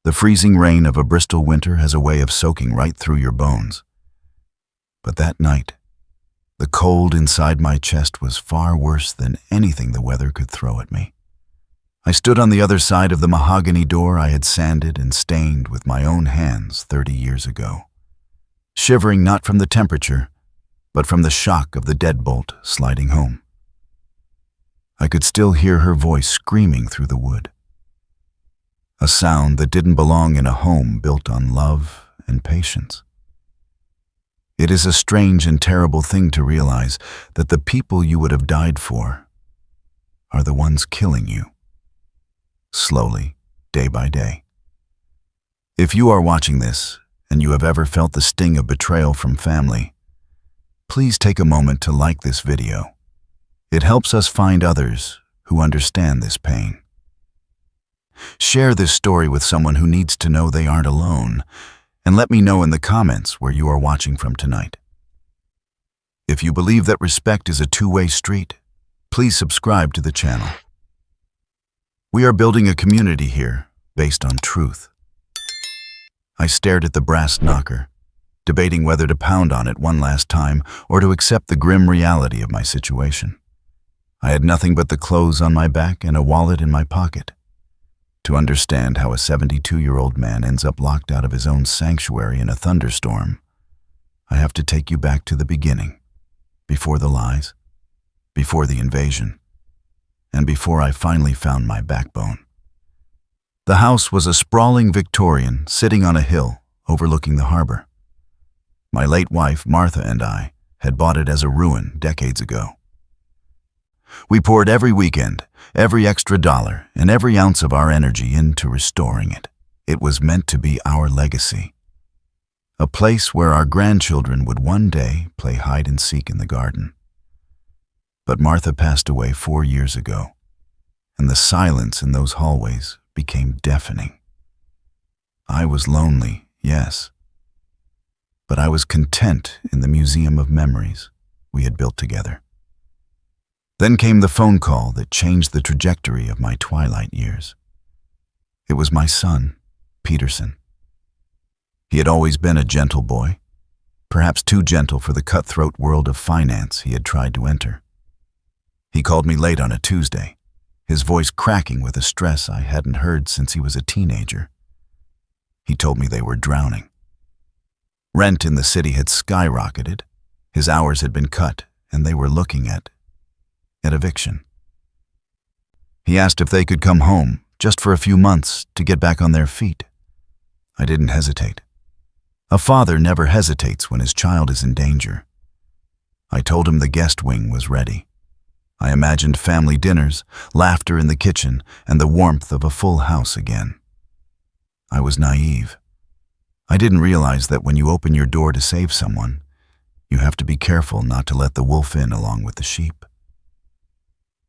The freezing rain of a Bristol winter has a way of soaking right through your bones. But that night, the cold inside my chest was far worse than anything the weather could throw at me. I stood on the other side of the mahogany door I had sanded and stained with my own hands 30 years ago, shivering not from the temperature, but from the shock of the deadbolt sliding home. I could still hear her voice screaming through the wood, a sound that didn't belong in a home built on love and patience. It is a strange and terrible thing to realize that the people you would have died for are the ones killing you, slowly, day by day. If you are watching this and you have ever felt the sting of betrayal from family, please take a moment to like this video. It helps us find others who understand this pain. Share this story with someone who needs to know they aren't alone, and let me know in the comments where you are watching from tonight. If you believe that respect is a two-way street, please subscribe to the channel. We are building a community here based on truth. I stared at the brass knocker, debating whether to pound on it one last time or to accept the grim reality of my situation. I had nothing but the clothes on my back and a wallet in my pocket. To understand how a 72-year-old man ends up locked out of his own sanctuary in a thunderstorm, I have to take you back to the beginning, before the lies, before the invasion, and before I finally found my backbone. The house was a sprawling Victorian sitting on a hill overlooking the harbor. My late wife, Martha, and I had bought it as a ruin decades ago. We poured every weekend, every extra dollar, and every ounce of our energy into restoring it. It was meant to be our legacy. A place where our grandchildren would one day play hide and seek in the garden. But Martha passed away 4 years ago, and the silence in those hallways became deafening. I was lonely, yes, but I was content in the museum of memories we had built together. Then came the phone call that changed the trajectory of my twilight years. It was my son, Peterson. He had always been a gentle boy, perhaps too gentle for the cutthroat world of finance he had tried to enter. He called me late on a Tuesday, his voice cracking with a stress I hadn't heard since he was a teenager. He told me they were drowning. Rent in the city had skyrocketed, his hours had been cut, and they were looking at eviction. He asked if they could come home, just for a few months, to get back on their feet. I didn't hesitate. A father never hesitates when his child is in danger. I told him the guest wing was ready. I imagined family dinners, laughter in the kitchen, and the warmth of a full house again. I was naive. I didn't realize that when you open your door to save someone, you have to be careful not to let the wolf in along with the sheep.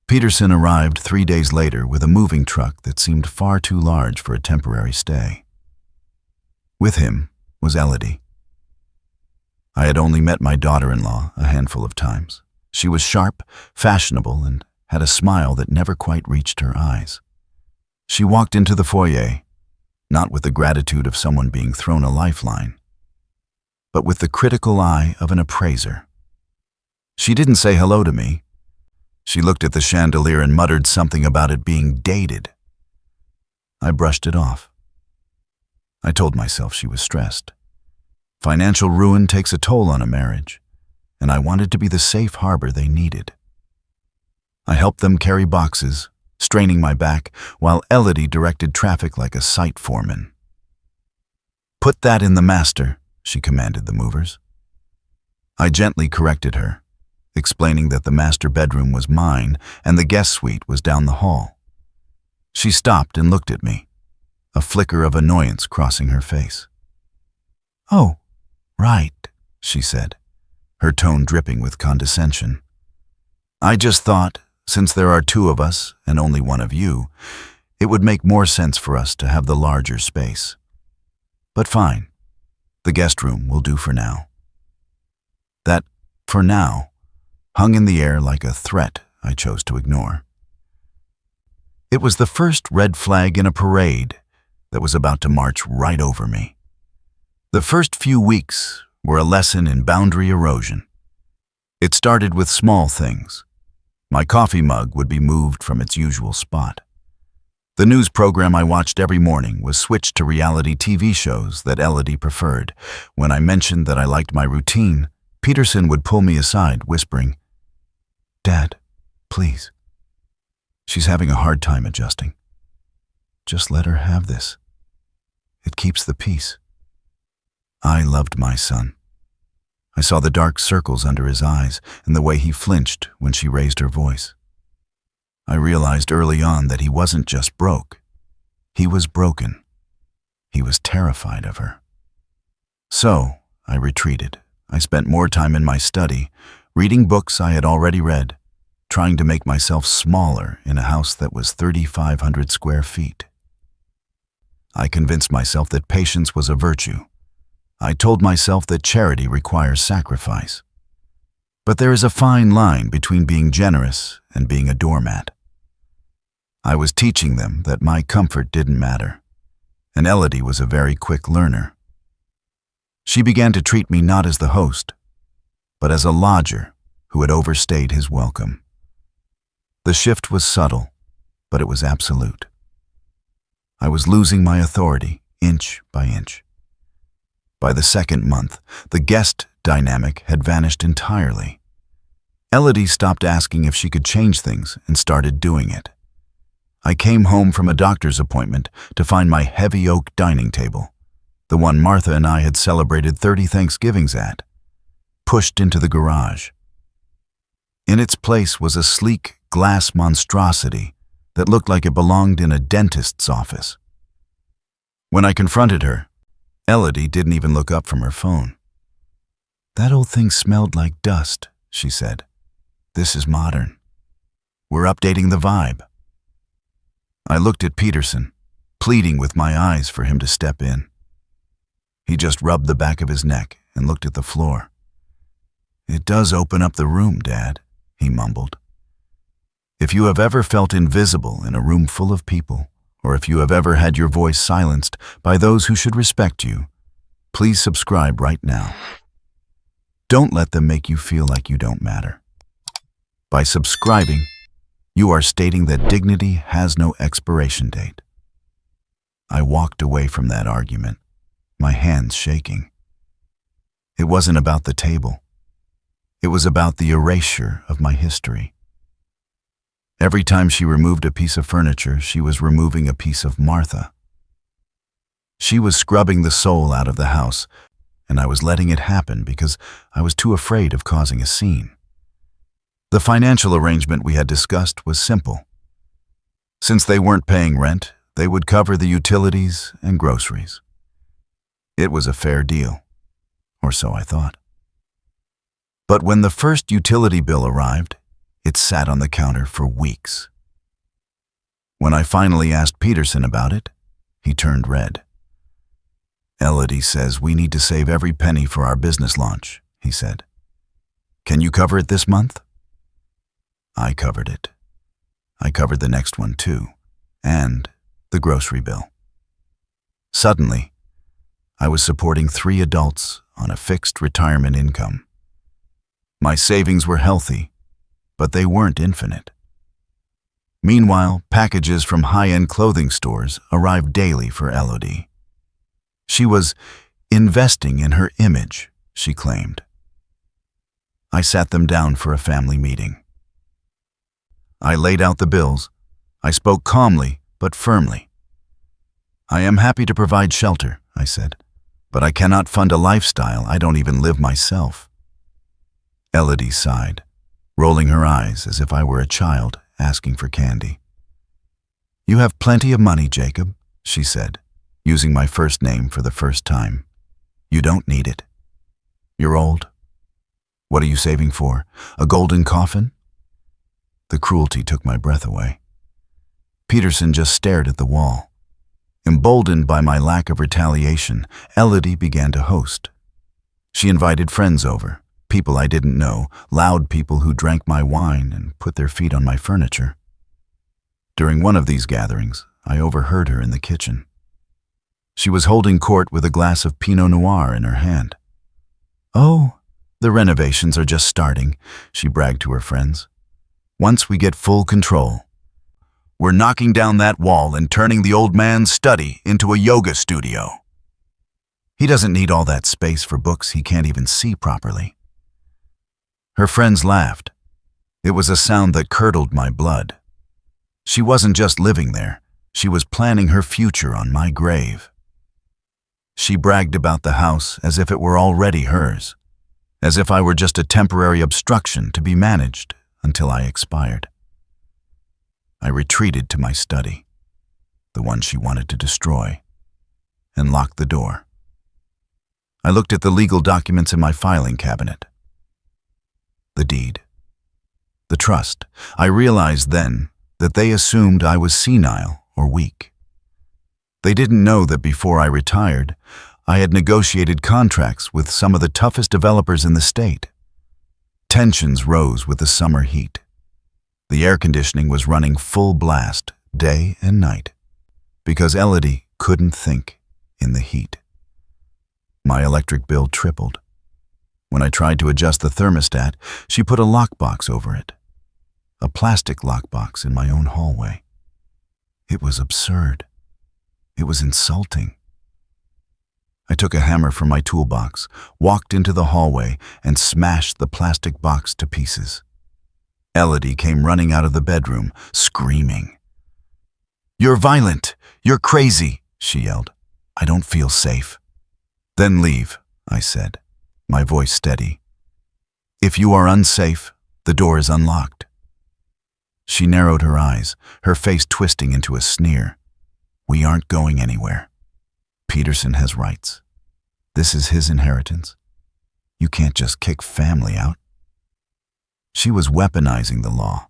Peterson arrived 3 days later with a moving truck that seemed far too large for a temporary stay. With him was Elodie. I had only met my daughter-in-law a handful of times. She was sharp, fashionable, and had a smile that never quite reached her eyes. She walked into the foyer, not with the gratitude of someone being thrown a lifeline, but with the critical eye of an appraiser. She didn't say hello to me. She looked at the chandelier and muttered something about it being dated. I brushed it off. I told myself she was stressed. Financial ruin takes a toll on a marriage, and I wanted to be the safe harbor they needed. I helped them carry boxes, straining my back, while Elodie directed traffic like a site foreman. "Put that in the master," she commanded the movers. I gently corrected her, explaining that the master bedroom was mine and the guest suite was down the hall. She stopped and looked at me, a flicker of annoyance crossing her face. "Oh, right," she said, her tone dripping with condescension. "I just thought, since there are 2 of us and only 1 of you, it would make more sense for us to have the larger space. But fine, the guest room will do for now." That "for now" hung in the air like a threat I chose to ignore. It was the first red flag in a parade, that was about to march right over me. The first few weeks were a lesson in boundary erosion. It started with small things. My coffee mug would be moved from its usual spot. The news program I watched every morning was switched to reality TV shows that Elodie preferred. When I mentioned that I liked my routine, Peterson would pull me aside, whispering, "Dad, please. She's having a hard time adjusting. Just let her have this. It keeps the peace." I loved my son. I saw the dark circles under his eyes and the way he flinched when she raised her voice. I realized early on that he wasn't just broke. He was broken. He was terrified of her. So, I retreated. I spent more time in my study, reading books I had already read, trying to make myself smaller in a house that was 3,500 square feet. I convinced myself that patience was a virtue. I told myself that charity requires sacrifice. But there is a fine line between being generous and being a doormat. I was teaching them that my comfort didn't matter, and Elodie was a very quick learner. She began to treat me not as the host, but as a lodger who had overstayed his welcome. The shift was subtle, but it was absolute. I was losing my authority inch by inch. By the second month, the guest dynamic had vanished entirely. Elodie stopped asking if she could change things and started doing it. I came home from a doctor's appointment to find my heavy oak dining table, the one Martha and I had celebrated 30 Thanksgivings at, pushed into the garage. In its place was a sleek glass monstrosity that looked like it belonged in a dentist's office. When I confronted her, Elodie didn't even look up from her phone. "That old thing smelled like dust," she said. "This is modern. We're updating the vibe." I looked at Peterson, pleading with my eyes for him to step in. He just rubbed the back of his neck and looked at the floor. "It does open up the room, Dad," he mumbled. If you have ever felt invisible in a room full of people, or if you have ever had your voice silenced by those who should respect you, please subscribe right now. Don't let them make you feel like you don't matter. By subscribing, you are stating that dignity has no expiration date. I walked away from that argument, my hands shaking. It wasn't about the table. It was about the erasure of my history. Every time she removed a piece of furniture, she was removing a piece of Martha. She was scrubbing the soul out of the house, and I was letting it happen because I was too afraid of causing a scene. The financial arrangement we had discussed was simple. Since they weren't paying rent, they would cover the utilities and groceries. It was a fair deal, or so I thought. But when the first utility bill arrived, it sat on the counter for weeks. When I finally asked Peterson about it, he turned red. "Elodie says we need to save every penny for our business launch," he said. "Can you cover it this month?" I covered it. I covered the next one too, and the grocery bill. Suddenly, I was supporting 3 adults on a fixed retirement income. My savings were healthy, but they weren't infinite. Meanwhile, packages from high-end clothing stores arrived daily for Elodie. She was investing in her image, she claimed. I sat them down for a family meeting. I laid out the bills. I spoke calmly but firmly. "I am happy to provide shelter," I said, "but I cannot fund a lifestyle I don't even live myself." Elodie sighed, rolling her eyes as if I were a child asking for candy. "You have plenty of money, Jacob," she said, using my first name for the first time. "You don't need it. You're old. What are you saving for? A golden coffin?" The cruelty took my breath away. Peterson just stared at the wall. Emboldened by my lack of retaliation, Elodie began to host. She invited friends over, people I didn't know, loud people who drank my wine and put their feet on my furniture. During one of these gatherings, I overheard her in the kitchen. She was holding court with a glass of Pinot Noir in her hand. "Oh, the renovations are just starting," she bragged to her friends. "Once we get full control, we're knocking down that wall and turning the old man's study into a yoga studio. He doesn't need all that space for books he can't even see properly." Her friends laughed. It was a sound that curdled my blood. She wasn't just living there, she was planning her future on my grave. She bragged about the house as if it were already hers, as if I were just a temporary obstruction to be managed until I expired. I retreated to my study, the one she wanted to destroy, and locked the door. I looked at the legal documents in my filing cabinet. The deed. The trust. I realized then that they assumed I was senile or weak. They didn't know that before I retired, I had negotiated contracts with some of the toughest developers in the state. Tensions rose with the summer heat. The air conditioning was running full blast, day and night, because Elodie couldn't think in the heat. My electric bill tripled. When I tried to adjust the thermostat, she put a lockbox over it. A plastic lockbox in my own hallway. It was absurd. It was insulting. I took a hammer from my toolbox, walked into the hallway, and smashed the plastic box to pieces. Elodie came running out of the bedroom, screaming. "You're violent! You're crazy!" she yelled. "I don't feel safe." "Then leave," I said, my voice steady. "If you are unsafe, the door is unlocked." She narrowed her eyes, her face twisting into a sneer. "We aren't going anywhere. Peterson has rights. This is his inheritance. You can't just kick family out." She was weaponizing the law,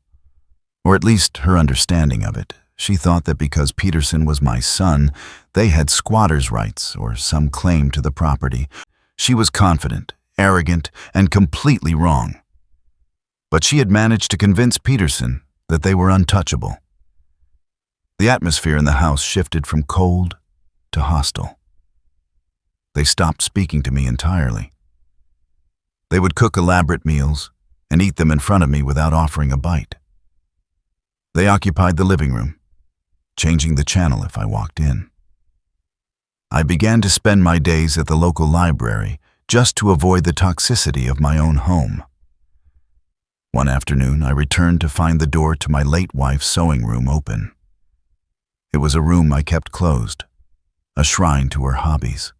or at least her understanding of it. She thought that because Peterson was my son, they had squatters' rights or some claim to the property. She was confident, arrogant, and completely wrong. But she had managed to convince Peterson that they were untouchable. The atmosphere in the house shifted from cold to hostile. They stopped speaking to me entirely. They would cook elaborate meals and eat them in front of me without offering a bite. They occupied the living room, changing the channel if I walked in. I began to spend my days at the local library just to avoid the toxicity of my own home. One afternoon, I returned to find the door to my late wife's sewing room open. It was a room I kept closed, a shrine to her hobbies.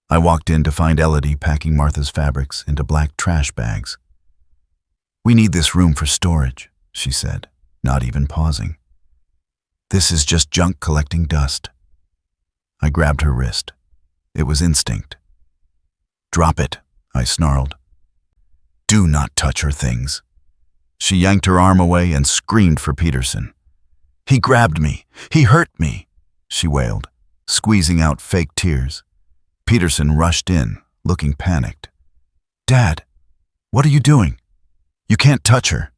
I walked in to find Elodie packing Martha's fabrics into black trash bags. "We need this room for storage," she said, not even pausing. "This is just junk collecting dust." I grabbed her wrist. It was instinct. "Drop it," I snarled. "Do not touch her things." She yanked her arm away and screamed for Peterson. "He grabbed me. He hurt me," she wailed, squeezing out fake tears. Peterson rushed in, looking panicked. "Dad, what are you doing? You can't touch her."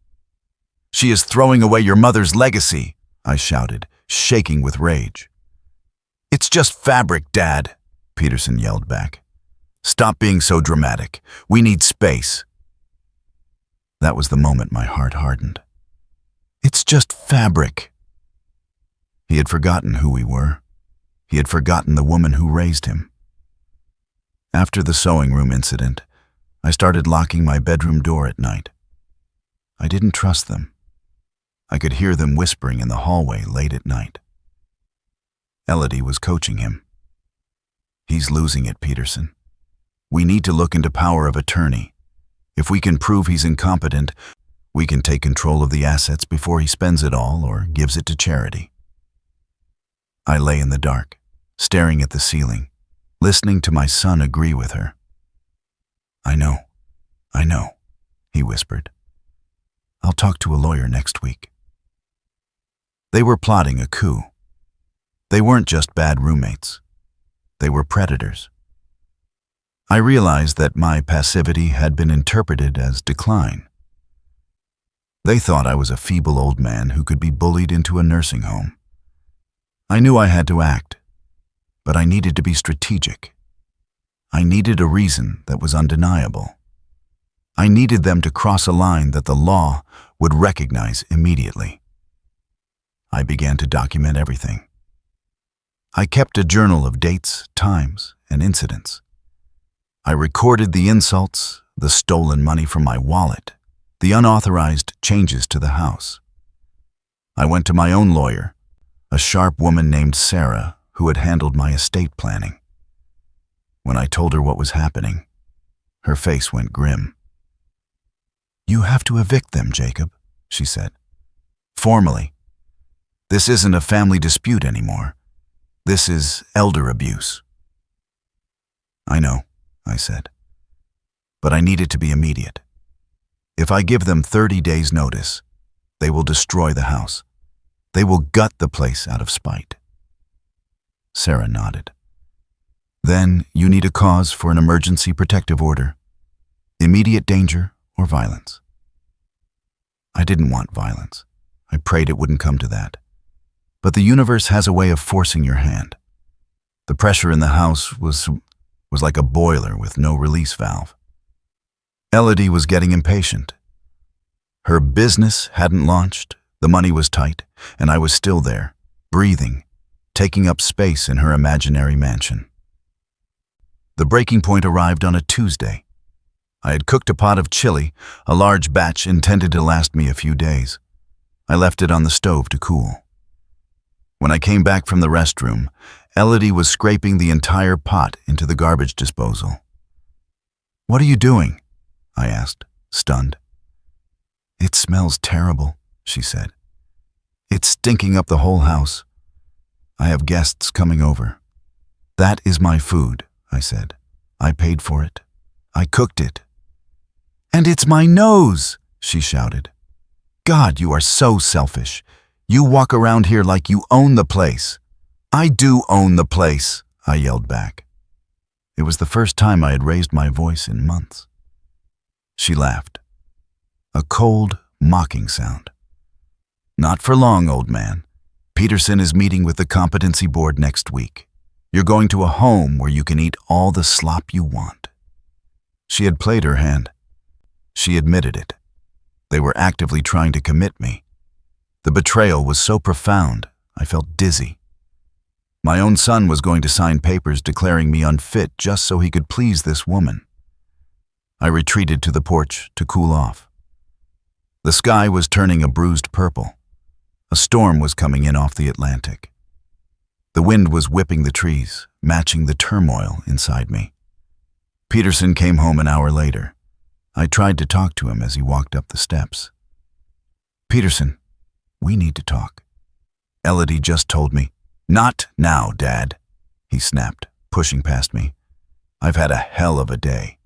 "She is throwing away your mother's legacy," I shouted, shaking with rage. "It's just fabric, Dad," Peterson yelled back. "Stop being so dramatic. We need space." That was the moment my heart hardened. "It's just fabric." He had forgotten who we were. He had forgotten the woman who raised him. After the sewing room incident, I started locking my bedroom door at night. I didn't trust them. I could hear them whispering in the hallway late at night. Elodie was coaching him. "He's losing it, Peterson. We need to look into power of attorney. If we can prove he's incompetent, we can take control of the assets before he spends it all or gives it to charity." I lay in the dark, staring at the ceiling, listening to my son agree with her. I know, he whispered. "I'll talk to a lawyer next week." They were plotting a coup. They weren't just bad roommates. They were predators. I realized that my passivity had been interpreted as decline. They thought I was a feeble old man who could be bullied into a nursing home. I knew I had to act, but I needed to be strategic. I needed a reason that was undeniable. I needed them to cross a line that the law would recognize immediately. I began to document everything. I kept a journal of dates, times, and incidents. I recorded the insults, the stolen money from my wallet, the unauthorized changes to the house. I went to my own lawyer, a sharp woman named Sarah, who had handled my estate planning. When I told her what was happening, her face went grim. "You have to evict them, Jacob," she said. "Formally. This isn't a family dispute anymore. This is elder abuse." "I know," I said. "But I need it to be immediate. If I give them 30 days' notice, they will destroy the house. They will gut the place out of spite." Sarah nodded. "Then you need a cause for an emergency protective order. Immediate danger or violence." I didn't want violence. I prayed it wouldn't come to that. But the universe has a way of forcing your hand. The pressure in the house was like a boiler with no release valve. Elodie was getting impatient. Her business hadn't launched, the money was tight, and I was still there, breathing, taking up space in her imaginary mansion. The breaking point arrived on a Tuesday. I had cooked a pot of chili, a large batch intended to last me a few days. I left it on the stove to cool. When I came back from the restroom, Elodie was scraping the entire pot into the garbage disposal. "What are you doing?" I asked, stunned. "It smells terrible," she said. "It's stinking up the whole house. I have guests coming over." "That is my food," I said. "I paid for it. I cooked it." "And it's my nose," she shouted. "God, you are so selfish. You walk around here like you own the place." "I do own the place," I yelled back. It was the first time I had raised my voice in months. She laughed. A cold, mocking sound. "Not for long, old man. Peterson is meeting with the competency board next week. You're going to a home where you can eat all the slop you want." She had played her hand. She admitted it. They were actively trying to commit me. The betrayal was so profound, I felt dizzy. My own son was going to sign papers declaring me unfit just so he could please this woman. I retreated to the porch to cool off. The sky was turning a bruised purple. A storm was coming in off the Atlantic. The wind was whipping the trees, matching the turmoil inside me. Peterson came home an hour later. I tried to talk to him as he walked up the steps. "Peterson, we need to talk. Elodie just told me." "Not now, Dad," he snapped, pushing past me. "I've had a hell of a day.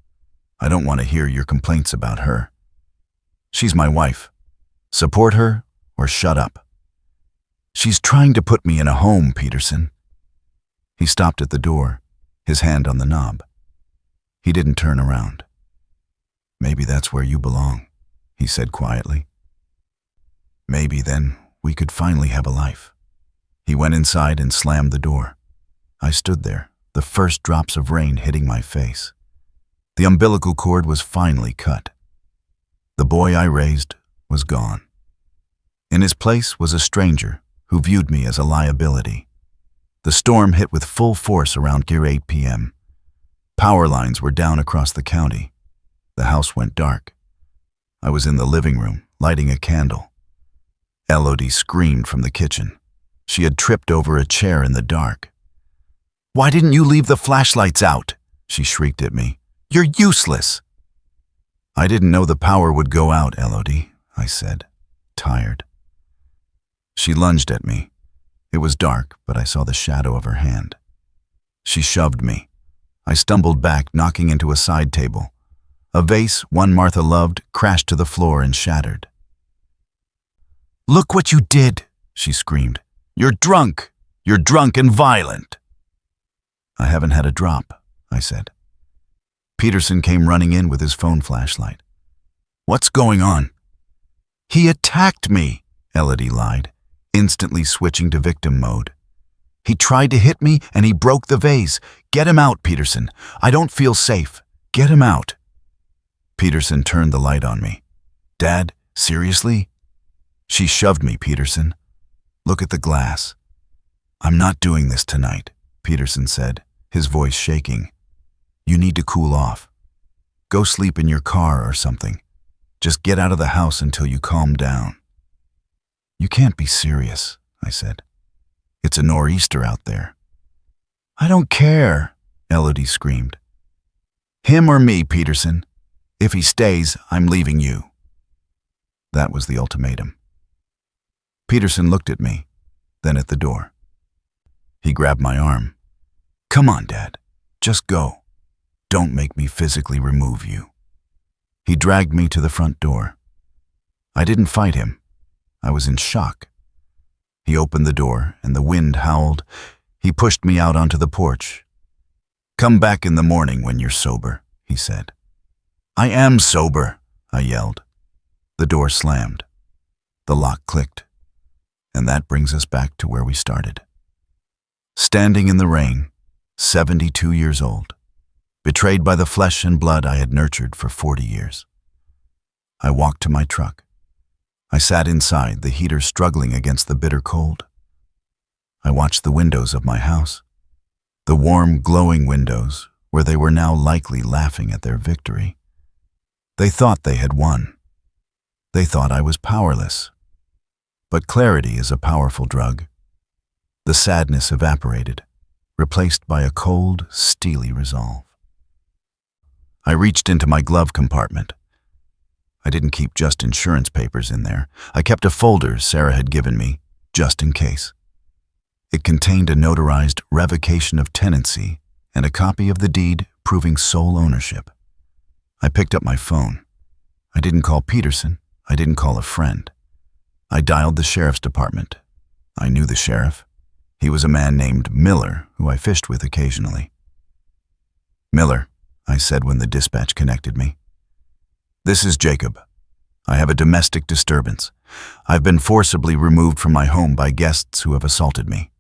I don't want to hear your complaints about her. She's my wife. Support her or shut up." "She's trying to put me in a home, Peterson." He stopped at the door, his hand on the knob. He didn't turn around. "Maybe that's where you belong," he said quietly. "Maybe then we could finally have a life." He went inside and slammed the door. I stood there, the first drops of rain hitting my face. The umbilical cord was finally cut. The boy I raised was gone. In his place was a stranger who viewed me as a liability. The storm hit with full force around near 8 p.m. Power lines were down across the county. The house went dark. I was in the living room, lighting a candle. Elodie screamed from the kitchen. She had tripped over a chair in the dark. "Why didn't you leave the flashlights out?" she shrieked at me. "You're useless." "I didn't know the power would go out, Elodie," I said, tired. She lunged at me. It was dark, but I saw the shadow of her hand. She shoved me. I stumbled back, knocking into a side table. A vase one Martha loved crashed to the floor and shattered. "Look what you did," she screamed. "You're drunk. You're drunk and violent." "I haven't had a drop," I said. Peterson came running in with his phone flashlight. "What's going on?" "He attacked me," Elodie lied, instantly switching to victim mode. He tried to hit me and he broke the vase. Get him out, Peterson. I don't feel safe. Get him out. Peterson turned the light on me. Dad, seriously? She shoved me, Peterson. Look at the glass. I'm not doing this tonight, Peterson said, his voice shaking. You need to cool off. Go sleep in your car or something. Just get out of the house until you calm down. You can't be serious, I said. It's a nor'easter out there. I don't care, Elodie screamed. Him or me, Peterson. If he stays, I'm leaving you. That was the ultimatum. Peterson looked at me, then at the door. He grabbed my arm. Come on, Dad. Just go. Don't make me physically remove you. He dragged me to the front door. I didn't fight him. I was in shock. He opened the door, and the wind howled. He pushed me out onto the porch. Come back in the morning when you're sober, he said. I am sober, I yelled. The door slammed. The lock clicked. And that brings us back to where we started. Standing in the rain, 72 years old, betrayed by the flesh and blood I had nurtured for 40 years. I walked to my truck. I sat inside, the heater struggling against the bitter cold. I watched the windows of my house, the warm, glowing windows where they were now likely laughing at their victory. They thought they had won. They thought I was powerless. But clarity is a powerful drug. The sadness evaporated, replaced by a cold, steely resolve. I reached into my glove compartment. I didn't keep just insurance papers in there. I kept a folder Sarah had given me, just in case. It contained a notarized revocation of tenancy and a copy of the deed proving sole ownership. I picked up my phone. I didn't call Peterson. I didn't call a friend. I dialed the sheriff's department. I knew the sheriff. He was a man named Miller, who I fished with occasionally. Miller, I said when the dispatch connected me. This is Jacob. I have a domestic disturbance. I've been forcibly removed from my home by guests who have assaulted me.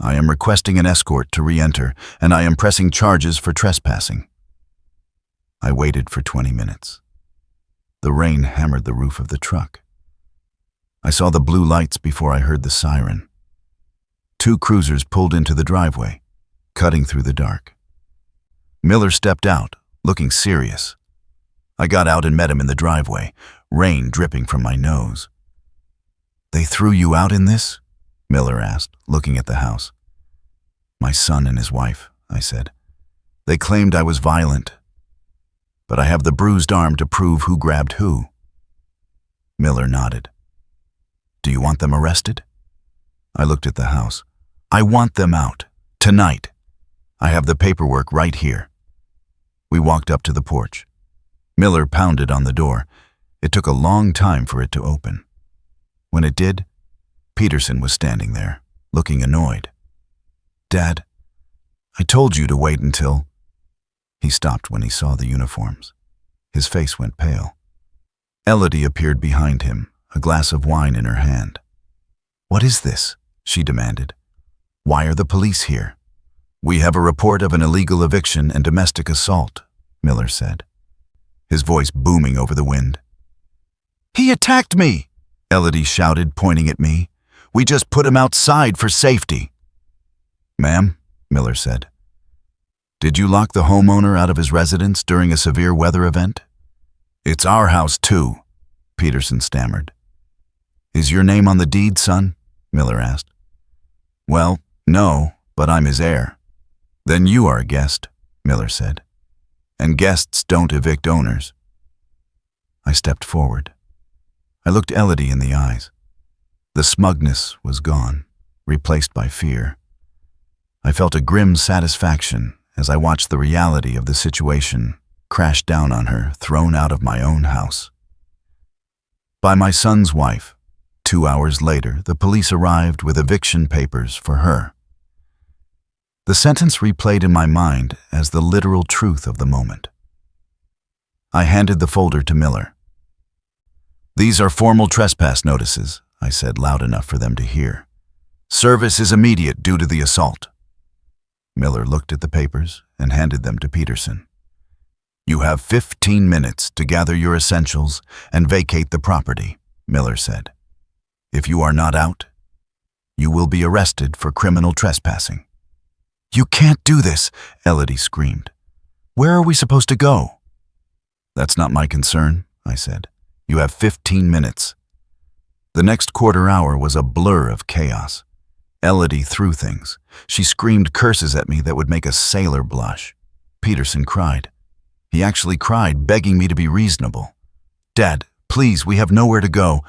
I am requesting an escort to re-enter, and I am pressing charges for trespassing. I waited for 20 minutes. The rain hammered the roof of the truck. I saw the blue lights before I heard the siren. 2 cruisers pulled into the driveway, cutting through the dark. Miller stepped out, looking serious. I got out and met him in the driveway, rain dripping from my nose. They threw you out in this? Miller asked, looking at the house. My son and his wife, I said. They claimed I was violent, but I have the bruised arm to prove who grabbed who. Miller nodded. Do you want them arrested? I looked at the house. I want them out, tonight. I have the paperwork right here. We walked up to the porch. Miller pounded on the door. It took a long time for it to open. When it did, Peterson was standing there, looking annoyed. Dad, I told you to wait until... He stopped when he saw the uniforms. His face went pale. Elodie appeared behind him, a glass of wine in her hand. What is this? She demanded. Why are the police here? We have a report of an illegal eviction and domestic assault, Miller said, his voice booming over the wind. He attacked me, Elodie shouted, pointing at me. We just put him outside for safety. Ma'am, Miller said, did you lock the homeowner out of his residence during a severe weather event? It's our house too, Peterson stammered. Is your name on the deed, son? Miller asked. Well, no, but I'm his heir. Then you are a guest, Miller said. And guests don't evict owners. I stepped forward. I looked Elodie in the eyes. The smugness was gone, replaced by fear. I felt a grim satisfaction as I watched the reality of the situation crash down on her, thrown out of my own house. By my son's wife, 2 hours later, the police arrived with eviction papers for her. The sentence replayed in my mind as the literal truth of the moment. I handed the folder to Miller. These are formal trespass notices, I said loud enough for them to hear. Service is immediate due to the assault. Miller looked at the papers and handed them to Peterson. You have 15 minutes to gather your essentials and vacate the property, Miller said. If you are not out, you will be arrested for criminal trespassing. You can't do this, Elodie screamed. Where are we supposed to go? That's not my concern, I said. You have 15 minutes. The next quarter hour was a blur of chaos. Elodie threw things. She screamed curses at me that would make a sailor blush. Peterson cried. He actually cried, begging me to be reasonable. Dad, please, we have nowhere to go.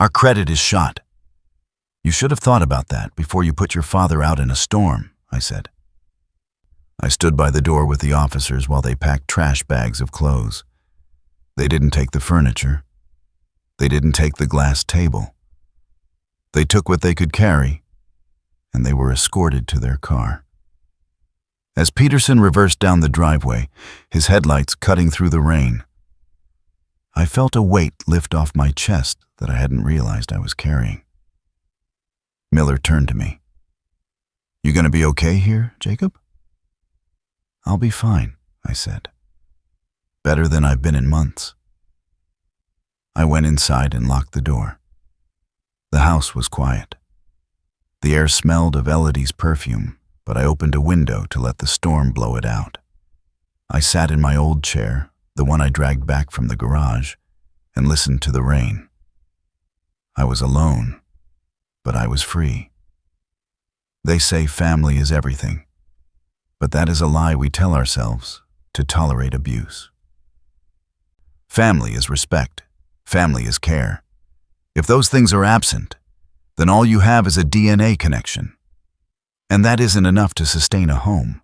Our credit is shot. You should have thought about that before you put your father out in a storm, I said. I stood by the door with the officers while they packed trash bags of clothes. They didn't take the furniture. They didn't take the glass table. They took what they could carry, and they were escorted to their car. As Peterson reversed down the driveway, his headlights cutting through the rain, I felt a weight lift off my chest that I hadn't realized I was carrying. Miller turned to me. You gonna be okay here, Jacob? I'll be fine, I said. Better than I've been in months. I went inside and locked the door. The house was quiet. The air smelled of Elodie's perfume, but I opened a window to let the storm blow it out. I sat in my old chair, the one I dragged back from the garage, and listened to the rain. I was alone, but I was free. They say family is everything, but that is a lie we tell ourselves to tolerate abuse. Family is respect. Family is care. If those things are absent, then all you have is a DNA connection. And that isn't enough to sustain a home.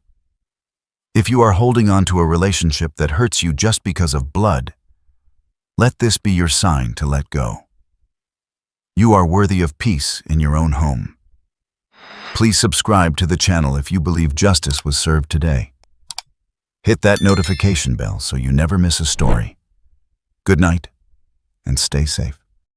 If you are holding on to a relationship that hurts you just because of blood, let this be your sign to let go. You are worthy of peace in your own home. Please subscribe to the channel if you believe justice was served today. Hit that notification bell so you never miss a story. Good night, and stay safe.